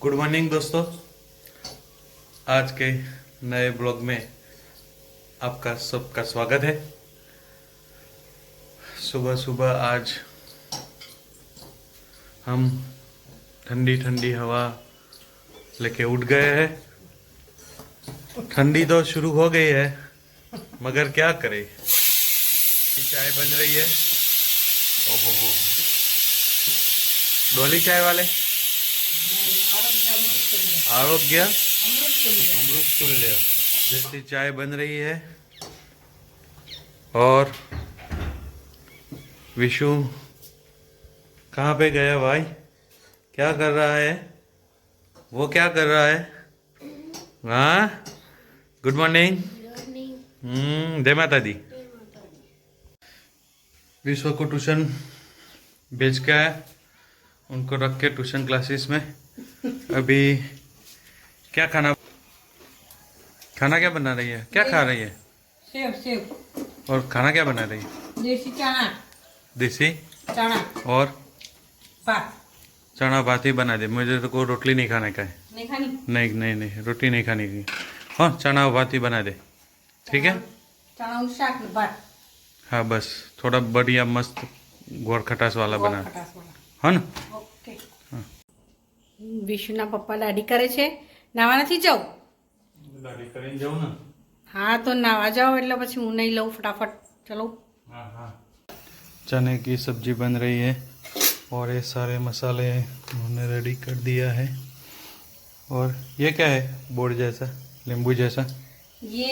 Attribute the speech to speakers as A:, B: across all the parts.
A: Good morning दोस्तों, आज के नए ब्लॉग में आपका सबका स्वागत है। सुबह सुबह आज हम ठंडी ठंडी हवा लेके उठ गए हैं। ठंडी तो शुरू हो गई है मगर क्या करें, चाय बन रही है। ओहो, डोली चाय वाले आरोग्य अमृत तुल्य जैसी चाय बन रही है। और विशु कहाँ पे गया भाई? क्या कर रहा है वो? क्या कर रहा है? हाँ, गुड मॉर्निंग। जय माता दी। विश्व को ट्यूशन भेज के आया, उनको रख के ट्यूशन क्लासेस में। अभी क्या खाना क्या बना रही है? क्या खा रही है?
B: Save save.
A: और खाना क्या बना रही है?
B: देसी चना।
A: देसी
B: चना
A: और
B: भात।
A: चना भात ही बना दे। मुझे तो कोई रोटी नहीं खाने का है।
B: नहीं खानी?
A: नहीं नहीं नहीं, रोटी नहीं खाने की। हाँ, चना भात ही बना दे, ठीक है?
B: चना और शाक भात।
A: हाँ बस, थोड़ा बढ़िया मस्त गोर खटास वाला बना,
B: खटास वाला।
A: हाँ ना?
B: ઓકે. વિશુના પપ્પા દાઢી કરે છે. નાવા નથી જાઉં?
A: દાઢી કરીને જાઉં ને.
B: હા તો નાવા જાઓ એટલે પછી હું નહીં લઉં ફટાફટ. ચલો.
A: हाँ हाँ। चने की सब्जी बन रही है और ये सारे मसाले उन्होंने रेडी कर दिया है। और ये क्या है? बोर जैसा, नींबू जैसा?
B: ये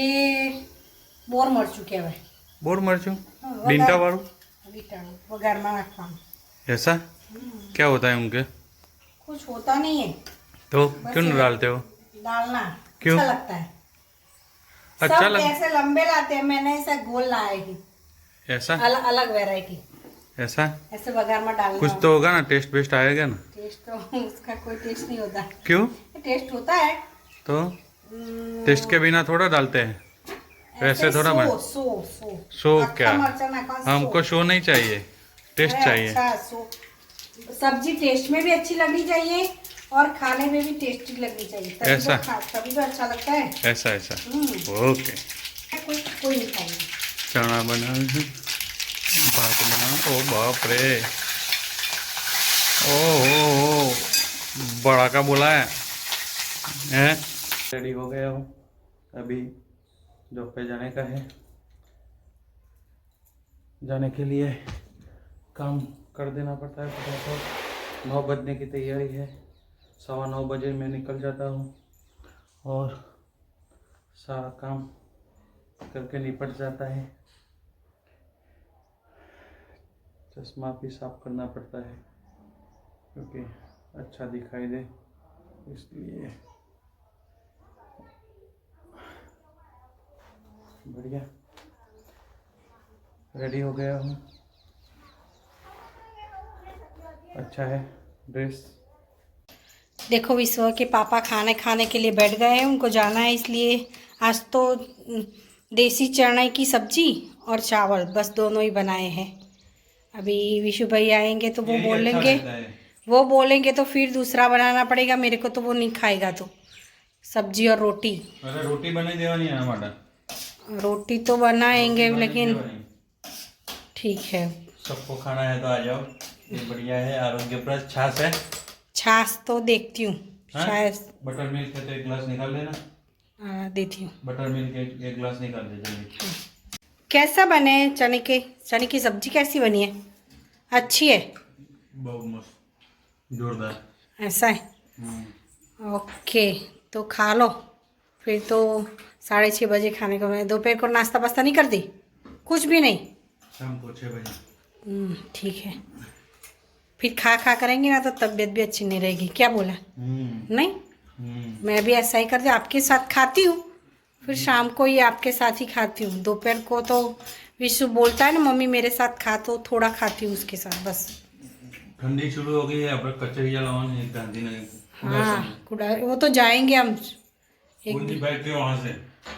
B: બોર મરચું કહેવાય.
A: बोर मरचू, डींटा वालू
B: વઘારમાં નાખવાનું.
A: ऐसा क्या होता है उनके?
B: कुछ होता नहीं है.
A: तो
B: बस
A: क्यों नहीं
B: ये
A: डालते हो?
B: डालना
A: क्यों?
B: अच्छा लगता है.
A: अच्छा
B: सब
A: लग
B: ऐसे लंबे लाते हैं, मैंने ऐसा गोल लाए ही.
A: ऐसा
B: अलग अलग वैरायटी.
A: ऐसा
B: ऐसे बघार में डालना.
A: कुछ तो होगा ना, टेस्ट वेस्ट आएगा ना?
B: टेस्ट तो उसका कोई टेस्ट नहीं होता.
A: क्यों?
B: टेस्ट होता है
A: तो टेस्ट के बिना थोड़ा डालते हैं, वैसे थोड़ा
B: सो
A: मैं
B: सो सो
A: शो
B: अक्खा
A: क्या?
B: मरचा नाखा सो.
A: हमको शो नहीं चाहिए, टेस्ट
B: अरे
A: चाहिए।
B: अच्छा सो. सब्जी टेस्ट में भी अच्छी लगनी चाहिए और खाने में भी टेस्टी लगनी चाहिए,
A: ऐसा?
B: तभी तो अच्छा लगता है.
A: ऐसा ऐसा ओके।
B: कोई नहीं खाएंगे.
A: चना बना, भात बना। ओ बाप रे, ओ बड़ा का बोला है। रेडी हो गया हूँ, अभी जॉब पे जाने का है। जाने के लिए काम कर देना पड़ता है फटाफट। 9 बजने की तैयारी है, 9:15 बजे मैं निकल जाता हूँ और सारा काम करके निपट जाता है। चश्मा भी साफ करना पड़ता है क्योंकि अच्छा दिखाई दे, इसलिए। बढ़िया, रेडी हो गया हूँ। अच्छा है ड्रेस।
B: देखो विश्व के पापा खाने के लिए बैठ गए हैं, उनको जाना है, इसलिए आज तो देसी चने की सब्जी और चावल बस दोनों ही बनाए हैं. अभी विशु भाई आएंगे तो वो बोलेंगे तो फिर दूसरा बनाना पड़ेगा मेरे को, तो वो नहीं खाएगा तो सब्जी और रोटी.
A: अरे रोटी बना देवानी है हमारा.
B: रोटी तो बनाएंगे लेकिन ठीक है.
A: सबको खाना है तो आ जाओ, ये बढ़िया है, आरोग्यप्रद। छाछ है?
B: छाछ तो देखती हूँ शायद.
A: बटर मिल्क है तो एक गिलास निकाल देना.
B: देती हूँ.
A: बटर मिल्क एक गिलास निकाल दे जल्दी।
B: कैसा बने चने की सब्जी कैसी बनी है? अच्छी है?
A: बहुत मस्त, जोरदार.
B: ऐसा है? ओके, तो खा लो फिर. तो 6:30 बजे खाने को. मैं दोपहर को नाश्ता वास्ता नहीं करती? कुछ भी नहीं?
A: शाम को 6 बजे.
B: ठीक है, फिर खा करेंगे ना तो तबीयत भी अच्छी नहीं रहेगी. क्या बोला? नहीं, मैं भी ऐसा ही करती, आपके साथ खाती हूँ, फिर शाम को ही आपके साथ ही खाती हूँ. दोपहर को तो विशु बोलता है ना मम्मी मेरे साथ खा, तो थोड़ा खाती हूँ उसके साथ बस.
A: ठंडी शुरू हो गई है, अब कचरिया लावानी है गांधीनगर.
B: हाँ, वो तो जाएंगे हम
A: कुलदीप भाई के वहाँ से.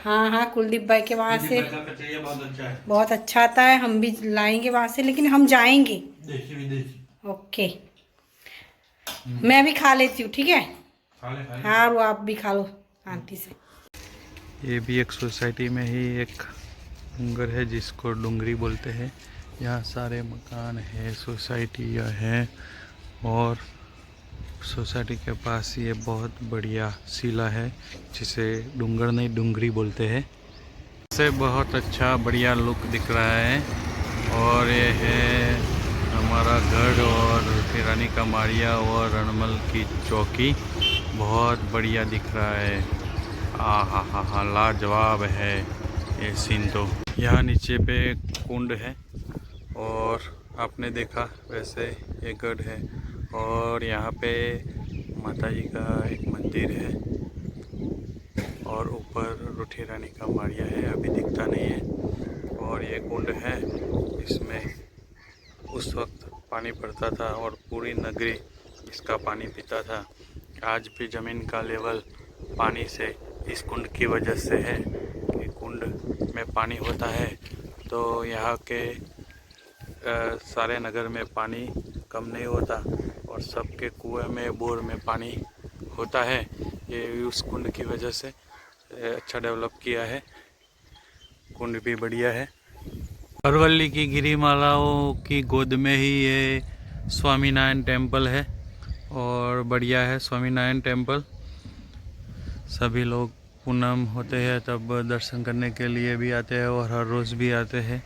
B: हाँ, कुलदीप भाई के वहाँ से
A: कचरिया बहुत अच्छा है,
B: बहुत अच्छा आता है. हम भी लाएंगे वहाँ से, लेकिन हम जाएंगे.
A: देसी विदेशी.
B: ओके, मैं भी खा लेती हूँ, ठीक है? हाँ वो आप भी खा लो शांति से।
A: ये भी एक सोसाइटी में ही एक डूंगर है जिसको डूंगरी बोलते हैं। यहाँ सारे मकान है, सोसाइटियाँ हैं और सोसाइटी के पास ये बहुत बढ़िया सिला है जिसे डूंगर नहीं डूंगरी बोलते हैं। इससे बहुत अच्छा बढ़िया लुक दिख रहा है और ये है हमारा घर और रानी का माड़िया और रणमल की चौकी। बहुत बढ़िया दिख रहा है। हा लाजवाब है ये सीन। तो यहाँ नीचे पे कुंड है और आपने देखा वैसे ये गढ़ है और यहाँ पे माता जी का एक मंदिर है और ऊपर रूठी रानी का माड़िया है, अभी दिखता नहीं है। और ये कुंड है, इसमें उस वक्त पानी पड़ता था और पूरी नगरी इसका पानी पीता था। आज भी ज़मीन का लेवल पानी से इस कुंड की वजह से है कि कुंड में पानी होता है तो यहाँ के सारे नगर में पानी कम नहीं होता और सबके कुएं में बोर में पानी होता है। ये उस कुंड की वजह से अच्छा डेवलप किया है। कुंड भी बढ़िया है। अरवल्ली की गिरिमालाओं की गोद में ही ये स्वामीनारायण टेम्पल है और बढ़िया है स्वामीनारायण टेम्पल। सभी लोग पूनम होते हैं तब दर्शन करने के लिए भी आते हैं और हर रोज़ भी आते हैं।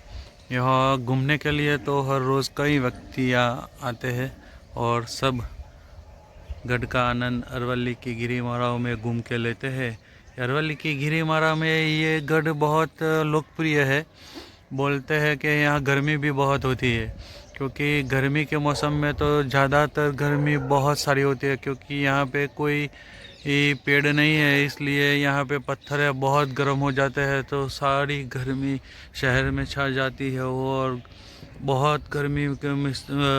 A: यहाँ घूमने के लिए तो हर रोज़ कई व्यक्ति आते हैं और सब गढ़ का आनंद अरवल्ली की गिरिमालाओं में घूम के लेते हैं। अरवल्ली की गिरिमाला में ये गढ़ बहुत लोकप्रिय है। बोलते हैं कि यहाँ गर्मी भी बहुत होती है क्योंकि गर्मी के मौसम में तो ज़्यादातर गर्मी बहुत सारी होती है क्योंकि यहाँ पे कोई पेड़ नहीं है, इसलिए यहाँ पे पत्थर है, बहुत गर्म हो जाते हैं तो सारी गर्मी शहर में छा जाती है और बहुत गर्मी के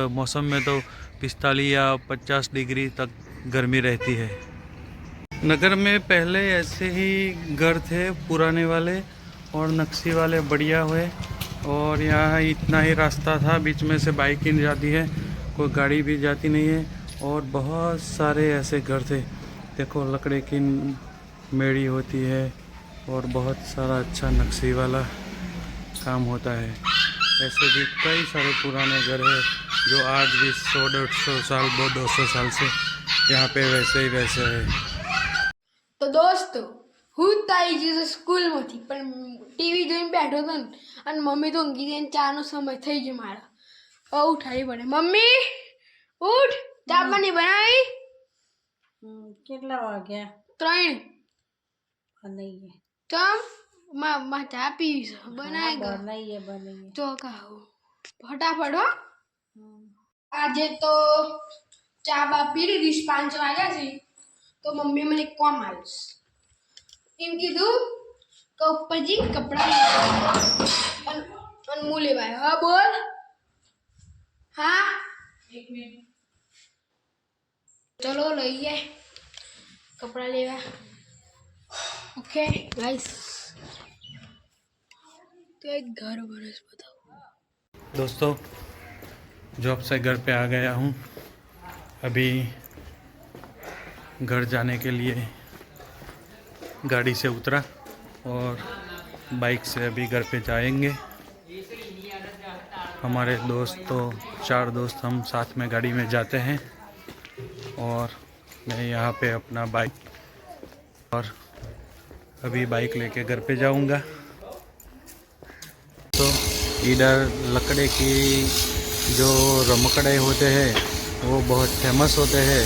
A: मौसम में तो 45 या 50 डिग्री तक गर्मी रहती है। नगर में पहले ऐसे ही घर थे पुराने वाले और नक्शी वाले बढ़िया हुए और यहाँ इतना ही रास्ता था, बीच में से बाइक ही जाती है, कोई गाड़ी भी जाती नहीं है और बहुत सारे ऐसे घर थे। देखो लकड़े की मेड़ी होती है और बहुत सारा अच्छा नक्शी वाला काम होता है। ऐसे भी कई सारे पुराने घर हैं जो आज भी 100-150 साल 200 साल से यहाँ पे वैसे ही वैसे है।
C: तो दोस्तों હું તારી જે સ્કૂલમાંથી પણ ટીવી જોઈને બેઠો હતો ને અને મમ્મી તો ઊંઘી ગઈ, ચાનો સમય થઈ ગયો મારા ઉઠાડી પડે। મમ્મી ઉઠ, ચા પાણી બનાવી?
B: કેટલા વાગ્યા?
C: 3
B: બનાવીએ
C: ચમ ચા પીવી છે? બનાવી
B: બનાવીએ
C: તો ખાવું ફટાફટ હો। આજે તો ચા બા પી લીધી, 5 વાગ્યા છે તો મમ્મી મને એક કામ આવીશ એમ કીધું કે ઉપરજી કપડા અનમૂલ લેવાય। હા બોલ। હા 1 મિનિટ ચલો લઈએ કપડા લેવા। ઓકે ગાઈસ तो एक घर बरस बताओ।
A: दोस्तों जॉब से घर पे आ गया हूँ, अभी घर जाने के लिए गाड़ी से उतरा और बाइक से अभी घर पे जाएंगे। हमारे दोस्त तो 4 दोस्त हम साथ में गाड़ी में जाते हैं और मैं यहाँ पे अपना बाइक और अभी बाइक लेके घर पे जाऊँगा। तो इधर लकड़े की जो रमकड़े होते हैं वो बहुत फेमस होते हैं।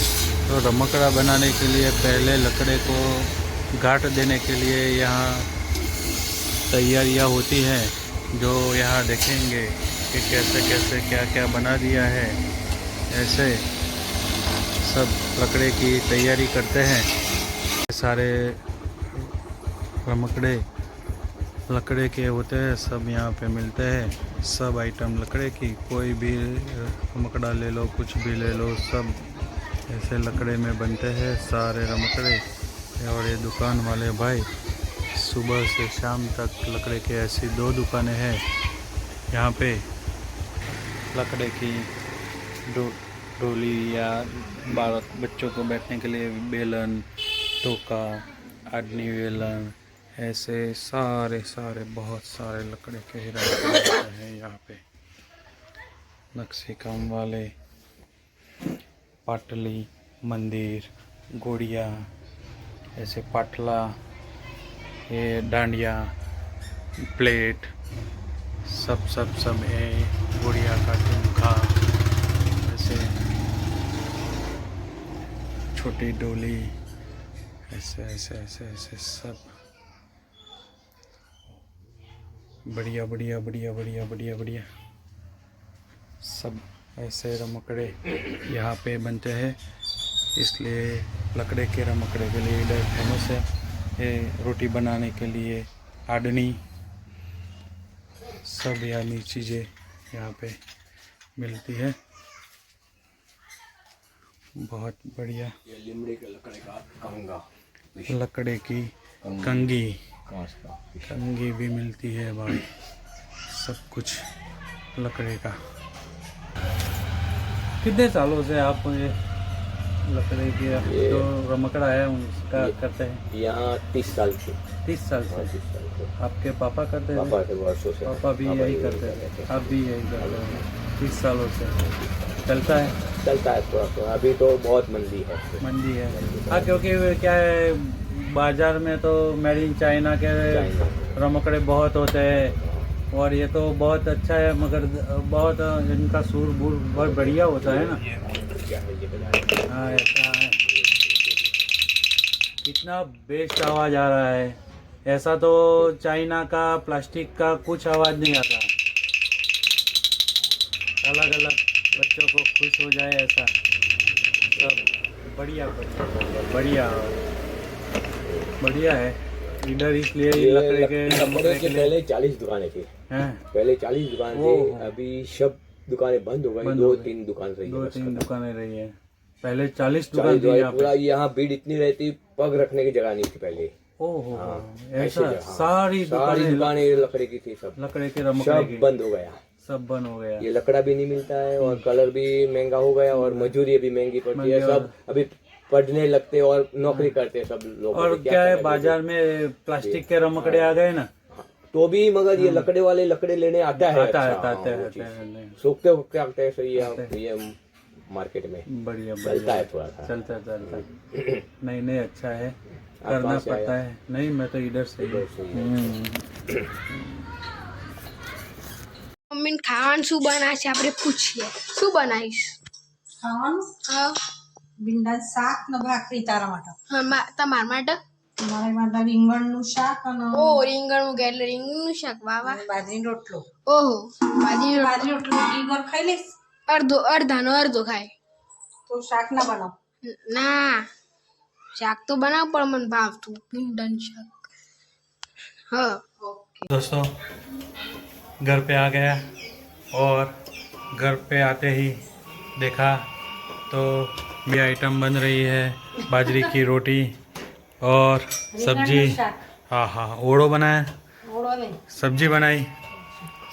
A: तो रमकड़ा बनाने के लिए पहले लकड़े को गांठ देने के लिए यहाँ तैयारियाँ होती हैं, जो यहाँ देखेंगे कि कैसे कैसे क्या क्या बना दिया है। ऐसे सब लकड़े की तैयारी करते हैं। सारे रमकड़े लकड़े के होते हैं, सब यहाँ पे मिलते हैं। सब आइटम लकड़े की, कोई भी रमकड़ा ले लो, कुछ भी ले लो, सब ऐसे लकड़े में बनते हैं सारे रमकड़े। और ये दुकान वाले भाई सुबह से शाम तक लकड़े के ऐसी 2 दुकानें हैं यहाँ पे। लकड़े की डोली या बच्चों को बैठने के लिए बेलन, टोका, आदमी वेलन, ऐसे सारे बहुत सारे लकड़ी के ही रखे हैं यहाँ पे। नक्शे काम वाले पाटली, मंदिर, गुड़िया, ऐसे पाटला, ये डांडिया, प्लेट, सब है। गुड़िया का झुमका, ऐसे छोटी डोली, ऐसे सब बढ़िया सब ऐसे रमकड़े यहाँ पे बनते हैं, इसलिए लकड़े के रमकड़े के लिए इधर फेमस है। ये रोटी बनाने के लिए आडनी, सब यानी चीज़ें यहाँ पे मिलती है। बहुत बढ़िया।
D: ये लिमड़े के लकड़े का कंगा,
A: लकड़े की कंगी भी मिलती है भाई, सब कुछ लकड़े का। कितने सालों से आप ये लकड़े की जो रमकड़ा है उसका करते हैं?
D: यहाँ 30 साल से।
A: 30 साल से।
D: 30 साल से।
A: आपके पापा करते थे?
D: पापा के वर्षों से।
A: पापा भी यही करते थे, आप भी यही करते हैं? 30 सालों से चलता है
D: थोड़ा। अभी तो बहुत मंदी है।
A: हाँ, क्योंकि क्या है, बाजार में तो मेड इन चाइना के रमकड़े बहुत होते हैं, और ये तो बहुत अच्छा है, मगर बहुत इनका सूर बूर बहुत बढ़िया होता है ना। हाँ, ऐसा है। कितना बेस्ट आवाज़ आ रहा है। ऐसा तो चाइना का प्लास्टिक का कुछ आवाज़ नहीं आता। अलग बच्चों को खुश हो जाए ऐसा सब बढ़िया है इधर। इसलिए लकड़े के
D: पहले 40 दुकानें थी। पहले 40 दुकान थी, अभी सब दुकानें बंद हो गई। 2-3 दुकान रही है।
A: 2-3 दुकानें रही है। पहले 40 दुकान थी
D: पूरा। यहाँ भीड़ इतनी रहती, पग रखने की जगह नहीं थी पहले।
A: ओहो, ऐसा सारी
D: दुकानें लकड़े की थी, सब
A: लकड़े के रमकड़े की।
D: बंद हो गया।
A: सब बंद हो गया।
D: ये लकड़ा भी नहीं मिलता है, और कलर भी महंगा हो गया, और मजदूरी भी महंगी पड़ती है। सब अभी पढ़ने लगते और नौकरी करते सब लोग।
A: और क्या है, बाजार में प्लास्टिक के रमकड़े आ गए ना,
D: तो भी मगर ये लकड़े वाले लकड़े लेने आता है। सूखते आते हैं। सही है, ये मार्केट में
A: बढ़िया
D: चलता है, थोड़ा सा
A: चलता नहीं अच्छा है, करना पड़ता है। नहीं, मैं तो इधर से
C: મમ્મી ખાવાનું શું બનાવશે આપણે પૂછીએ, શું બનાવીશ?
B: ખાવાનું?
C: હા,
B: ભીંડા શાક ને ભાખરી તારા માટે.
C: તમારા માટે?
B: મારા માટે રીંગણનું શાક અને
C: ઓ રીંગણનું કે એટલે રીંગણનું શાક. વાહ વાહ.
B: બાજરીનો રોટલો.
C: ઓહો, બાજરી
B: રોટલો ઈગર ખાઈ લઈશ?
C: અડધાનો અડધો ખાય
B: તો શાક ના બનાવ.
C: ના, શાક તો બનાવ, પણ મને ભાવતું ભીંડાનું શાક. હા
A: दोस्तों, घर पे आ गया और घर पे आते ही देखा तो भी आइटम बन रही है। बाजरी की रोटी और सब्जी। हाँ, ओढ़ो बनाया, सब्जी बनाई।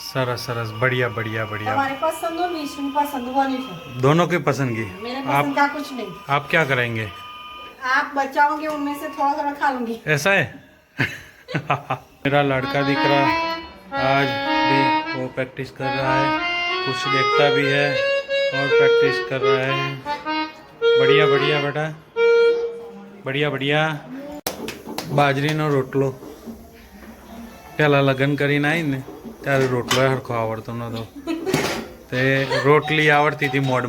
A: सरस बढ़िया।
B: हमारी पसंद हो, मीशू पसंद हो नहीं।
A: दोनों की पसंद की।
B: मेरे पसंद का कुछ नहीं।
A: आप क्या करेंगे?
B: आप बचाओगे, उनमें से थोड़ा खा लूंगी।
A: ऐसा है। मेरा लड़का दिख रहा है, आज भी वो प्रैक्टिस कर रहा है, कुछ देखता भी है और प्रैक्टिस कर रहा है। बढ़िया बेटा, बढ़िया। બાજરીનો રોટલો પહેલાં લગ્ન કરીને આવીને ત્યારે રોટલો સરખો આવડતો નહોતો, તે રોટલી આવડતી હતી મોડ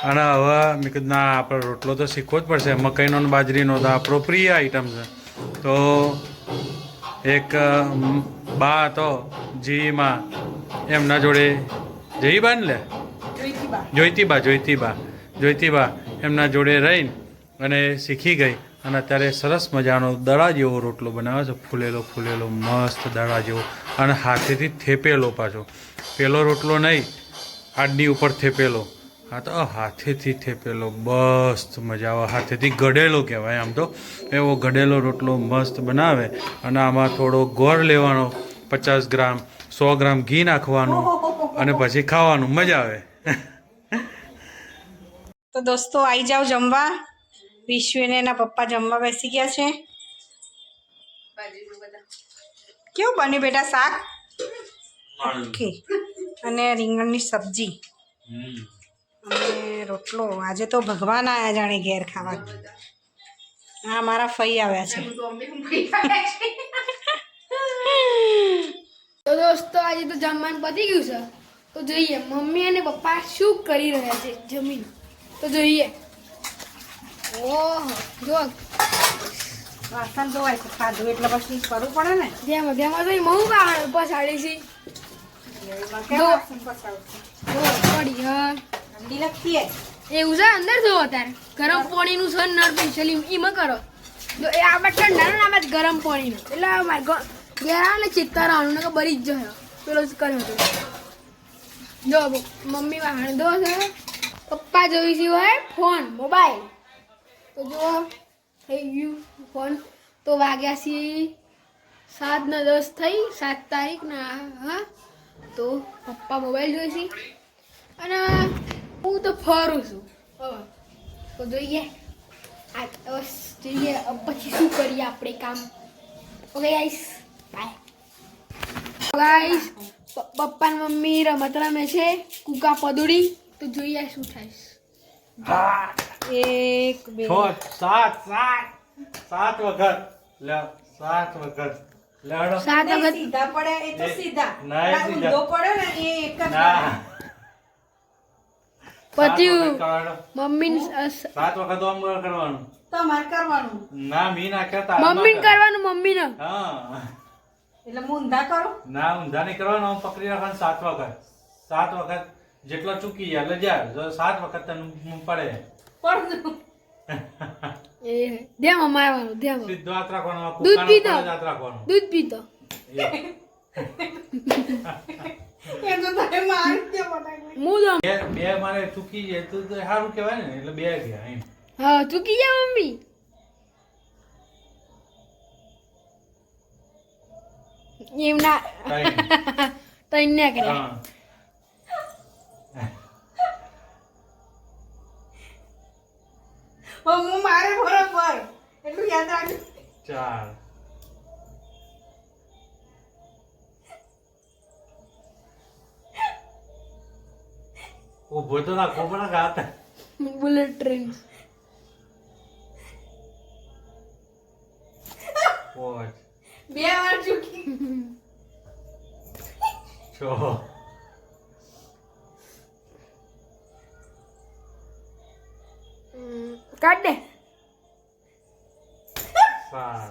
A: અને હવે મેં કીધું ના, આપણે રોટલો તો શીખવો જ પડશે. મકાઈનો ને બાજરીનો તો આપણો પ્રિય આઈટમ છે. તો એક બા હતો જીમાં, એમના જોડે જઈબા ને લે જોઈતીબા એમના જોડે રહીને અને શીખી ગઈ, અને અત્યારે સરસ મજાનો દડા જેવો રોટલો બનાવે છે, ફૂલેલો મસ્ત દડા જેવો, અને હાથેથી થેપેલો પાછો. પેલો રોટલો નહીં, આડની ઉપર થેપેલો. હા, તો હાથેથી થેપેલો મસ્ત મજા આવે. હાથેથી ગળેલો કહેવાય આમ તો. એવો ગળેલો રોટલો મસ્ત બનાવે, અને આમાં થોડો ગોળ લેવાનો 50 ગ્રામ, 100 ગ્રામ ઘી નાખવાનું, અને પછી ખાવાનું. મજા આવે.
B: તો દોસ્તો આવી જાઓ જમવા. વિશ્વને એના પપ્પા જમવા બેસી ગયા છે. કેવું બન્યું બેટા શાક? ઓકે. અને રીંગણની સબ્જી અને રોટલો. આજે તો ભગવાન આવ્યા જાણે ઘેર ખાવા. હા મારા ફઈ આવ્યા છે.
C: તો દોસ્તો આજે તો જમવાનું પતી ગયું છે. તો જોઈએ મમ્મી અને પપ્પા શું કરી રહ્યા છે જમીન. તો જોઈએ. ઓહો જો
B: વાસણ ધોવાય છે ખાધું એટલે પછી કરવું પડે ને.
C: જેમાં જેમાં તો મહુ પછાડી છે. પડી હા
B: ઠંડી લગતી
C: એવું છે અંદર જો અત્યારે ગરમ પાણીનું છે નળ પેશલી એમાં કરો. જો એ આપણે ઠંડા આમાં જ ગરમ પાણીનું એટલે ઘેરા ને ચિત્તરાનું ને બરી જ જાય પેલો જ કર્યો હતો. જો મમ્મી વાહણ દો છે પપ્પા જોઈ છે હોય ફોન મોબાઈલ. તો જો થઈ ગયું ફોન. તો વાગ્યા છે 7:10 થઈ 7 તારીખના. હા તો પપ્પા મોબાઈલ જોઈ છે અને હું તો ફરું છું. હવે તો જોઈએ જોઈએ પછી શું કરીએ આપણે કામ. Okay guys by. ગાઈસ પપ્પા ને મમ્મી રમત રમે છે કુકા પદુડી. તો જોઈએ શું થાય.
B: 1 2
A: સાત વખત લે 7 વખત લેડો.
C: 7 વખત
B: સીધા પડે એ તો સીધા.
A: ના,
B: આ
A: સીધા.
B: ઊંધો પડે ને એ એક જ
A: ના
C: પત્યું.
A: 7 વખત કરવાનો.
C: મમ્મી
A: 7 વખત આમ કરવાનું.
B: તમારે કરવાનું.
A: ના મી નાખ્યા તા
C: મમ્મી કરવાનું મમ્મી ને.
A: હા
B: એટલે હું ઊંધા કરું.
A: ના ઊંધા નહીં કરવાનું. આમ પકડી રાખવાનું 7 વખત. 7 વખત જેટલો ચૂકી જાય એટલે જા. જો 7 વખત તને પડે
B: પડતું.
C: એ ધ્યાન મારવાનું ધ્યાન.
A: સીધો હાથ રાખવાનો.
C: દૂધ
A: કુકાનો
C: પીધો.
A: ઉપર જ હાથ રાખવાનો.
C: દૂધ પીતો.
B: એ તો તમે મારી દે બટાકા.
C: હું તો
A: બે મારે ચૂકી જાય તો સારું કહેવાય ને. એટલે 2 ગયા એમ.
C: હા ચૂકી જા મમ્મી. એમ ના તઈ ના કરે.
A: હા.
B: હું મારે બરોબર એટલું યાદ રાખજો.
A: 4 ઉભો તો રાખો પણ ગાત.
C: Bullet train.
A: 5
B: બે વાર ચૂકી.
A: 6
C: કાઢ દે.
A: 7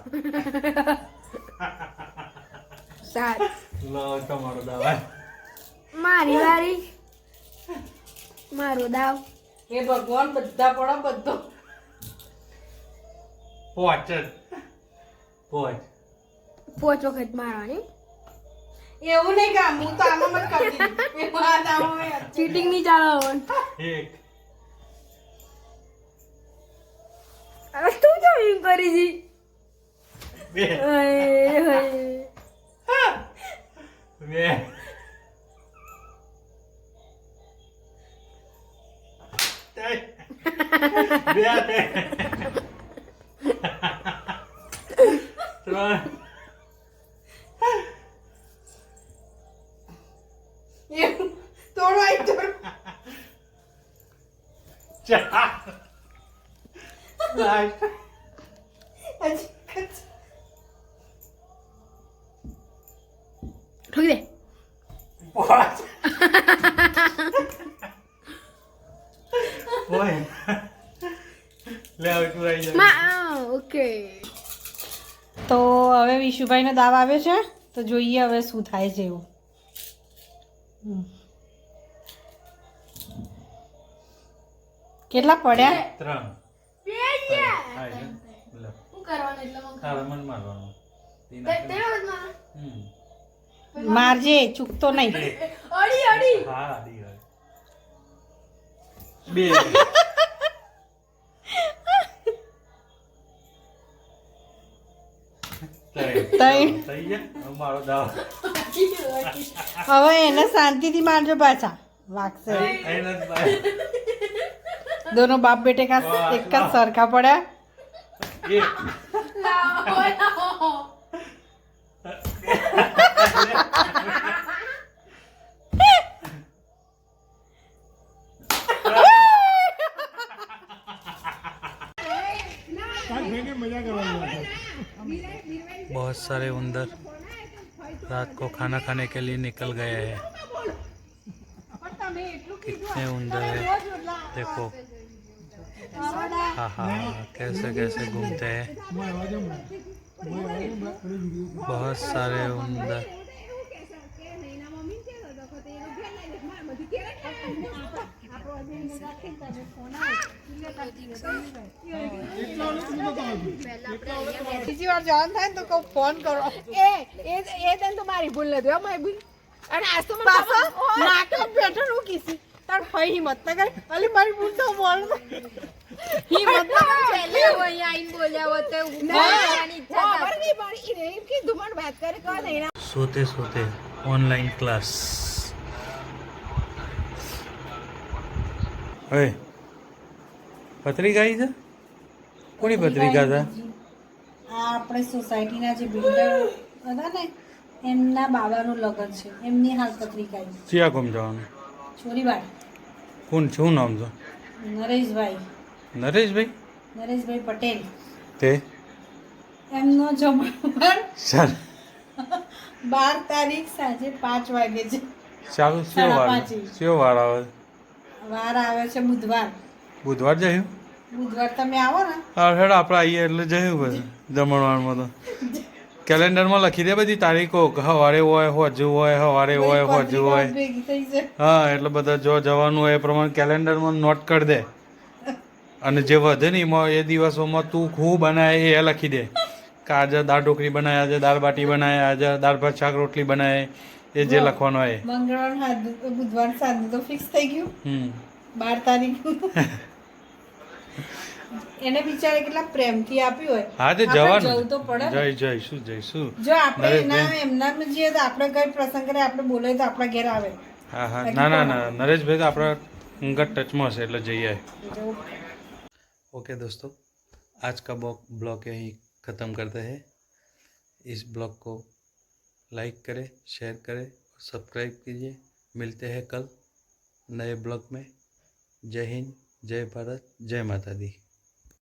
C: 7
A: લો તમારો દાવા.
C: મારી વારી. મારો દાવ.
B: હે ભગવાન બધા પડો બધો.
A: 5
C: 5 વખત મારવાની.
B: એવું નહીં કામ હું તો આમાં જ કરતી હતી. એ વાત આમાં
C: ચીટિંગ નહીં ચાલો.
A: 1
C: હવે તું તો એમ કરી છી.
A: 2
C: ઓય, ઓય.
A: 2
B: એવું તોડો આઈ તોડો.
A: 4
B: હજી
C: ઠોકી દે.
A: 5 લે હવે તું આવી જા.
C: ઓકે.
B: તો હવે વિશુભાઈનો દાવ આવ્યો છે. તો જોઈએ હવે શું થાય છે એવું. કેટલા પડ્યા?
A: 3 હા લે
C: શું કરવાનું એટલે મને
A: તારે મન મારવાનું.
B: મારજે ચૂકતો નહીં.
C: અડી અડી.
A: હા દી હોય 2
B: ત્રણ.
A: થઈ ગયા મારો દાવ.
B: હવે એને શાંતિથી મારજો પાછા. વાગશે. दोनों बाप बेटे का एक का सरखा पड़ा।
A: ये बहुत सारे उंदर रात को खाना खाने के लिए निकल गए हैं। कितने उंदर है देखो। हाँ हाँ कैसे कैसे घूमते हैं। बहुत सारे उंदर।
B: બીજી વાર જવાનું થાય ને તો ફોન કરો।
C: એ તને તો મારી ભૂલ નથી હો મારી ભૂલ અને આજ તો
B: પાછો નાટક બેઠો હું કીધી તાર ફઈ હિંમત ના કરે અલી મારી ભૂલ તો બોલ હિંમત ના
C: પહેલે હું અહીંયા આઈને બોલ્યા હોત તો બોલવાની ઈચ્છા ખબર નહીં પડી એમ કે દુમણ વાત કરે કોણ નહીં
A: सोते सोते ऑनलाइन क्लास। अरे पत्रिका आई था कोनी पत्रिका था
B: આ આપણે સોસાયટીના જે બિલ્ડર હતા ને એમના બાબાનું લગ્ન છે એમની હાલ પત્રિકા આવી।
A: चिया कोम जवान
B: છોરીવાડ
A: कौन छू नाम था
B: નરેશભાઈ
A: नरेश भाई
B: પટેલ
A: ते
B: એમનો જમણવાર
A: चल
B: 12 તારીખ સાંજે 5 વાગે છે।
A: चालू स्यो वार
B: 5:30
A: स्यो वार आवे
B: વાર આવે છે બુધવાર।
A: बुधवार जायो
B: બુધવાર તમે આવો ને
A: આ હેડ આપણે આવીએ એટલે જયું બસ જમણવારમાં તો કેલેન્ડરમાં લખી દે બધી તારીખો સવારે હોય હોજુ હોય સવારે હોય હોજુ હોય
B: ભેગી થઈ છે।
A: હા એટલે બધા જો જવાનું હોય એ પ્રમાણે કેલેન્ડરમાં નોટ કરી દે અને જે વધે ને એમાં એ દિવસોમાં તું ખૂબ બનાવે એ લખી દે કે આજે દાળ ઢોકળી બનાવે આજે દાળ બાટી બનાવે આજે દાળ ભાત શાક રોટલી બનાવે એ જે લખવાનું હોય
B: મંગળવાર સાંજે બુધવાર સાંજે તો ફિક્સ થઈ ગયું 12 તારીખ એને બિચારે કેટલા પ્રેમથી આપ્યું હોય
A: હા તે
B: આપણે
A: જવાનું
B: જવું તો પડે ને।
A: જઈશું
B: જો આપણે એના એમના જઈએ તો આપણે કઈ પ્રસંગ કરે આપણે બોલાય તો આપણા ઘેર આવે।
A: हाँ हाँ ना ना ना नरेश भाई तो अपना अंगत टच में से એટલે જઈએ। ओके दोस्तों आज का ब्लॉग यहीं ख़त्म करते हैं। इस ब्लॉग को लाइक करें शेयर करें और सब्सक्राइब कीजिए। मिलते हैं कल नए ब्लॉग में। जय हिंद जय भारत जय माता दी।